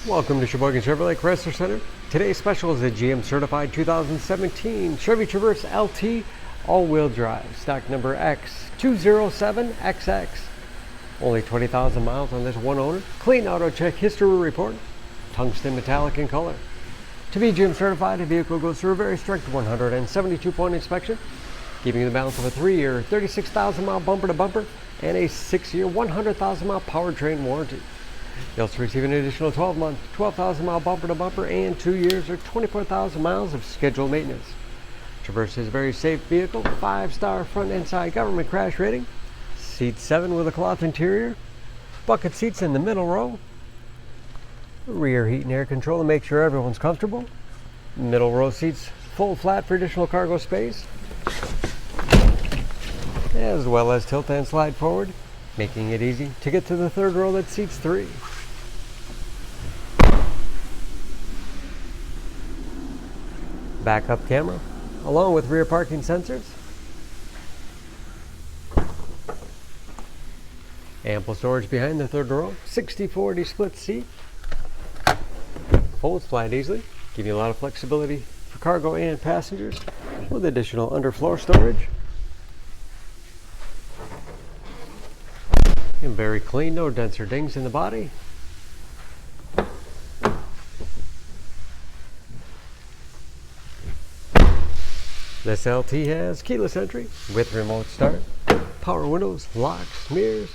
Welcome to Sheboygan Chevrolet Chrysler Center. Today's special is a GM certified 2017 Chevy Traverse LT all-wheel drive, stock number X207XX. Only 20,000 miles on this one owner. Clean auto check history report. Tungsten metallic in color. To be GM certified, the vehicle goes through a very strict 172-point inspection, giving you the balance of a 3-year, 36,000-mile bumper-to-bumper and a 6-year, 100,000-mile powertrain warranty. You'll also receive an additional 12-month, 12,000-mile bumper-to-bumper and 2 years or 24,000 miles of scheduled maintenance. Traverse is a very safe vehicle, 5-star front and side government crash rating, seat 7 with a cloth interior, bucket seats in the middle row, rear heat and air control to make sure everyone's comfortable, middle row seats full flat for additional cargo space, as well as tilt and slide forward, making it easy to get to the third row that seats 3. Backup camera, along with rear parking sensors. Ample storage behind the third row, 60/40 split seat. Folds flat easily, give you a lot of flexibility for cargo and passengers, with additional underfloor storage. And very clean, no dents or dings in the body. This LT has keyless entry with remote start, power windows, locks, mirrors,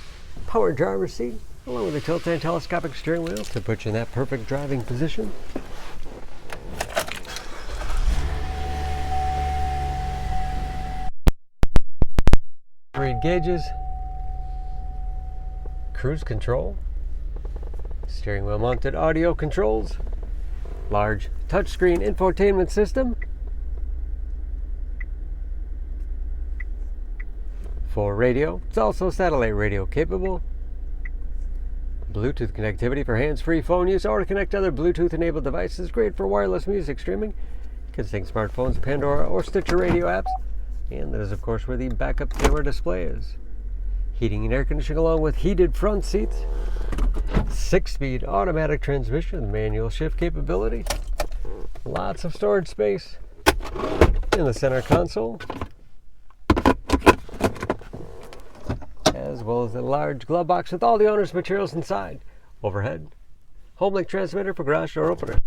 power driver's seat, along with a tilt and telescopic steering wheel to put you in that perfect driving position. Read gauges, cruise control, steering wheel mounted audio controls, large touchscreen infotainment system, for radio. It's also satellite radio capable, Bluetooth connectivity for hands-free phone use or to connect to other Bluetooth enabled devices, great for wireless music streaming. You can sync smartphones, Pandora or Stitcher radio apps, and that is of course where the backup camera display is. Heating and air conditioning along with heated front seats, 6-speed automatic transmission with manual shift capability, lots of storage space in the center console, as well as a large glove box with all the owner's materials inside. Overhead, home link transmitter for garage door opener.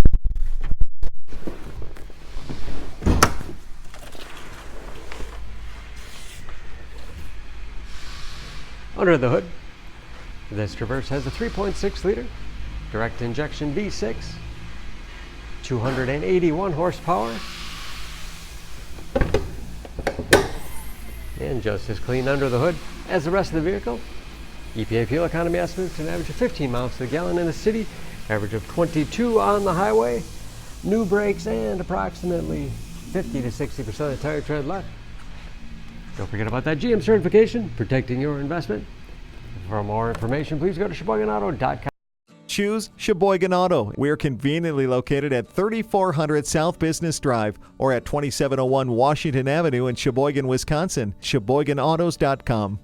Under the hood, this Traverse has a 3.6-liter direct injection V6, 281 horsepower, and just as clean under the hood as the rest of the vehicle. EPA fuel economy estimates an average of 15 miles to the gallon in the city, average of 22 on the highway, new brakes, and approximately 50 to 60% of the tire tread left. Don't forget about that GM certification, protecting your investment. For more information, please go to SheboyganAuto.com. Choose Sheboygan Auto. We're conveniently located at 3400 South Business Drive or at 2701 Washington Avenue in Sheboygan, Wisconsin. SheboyganAutos.com.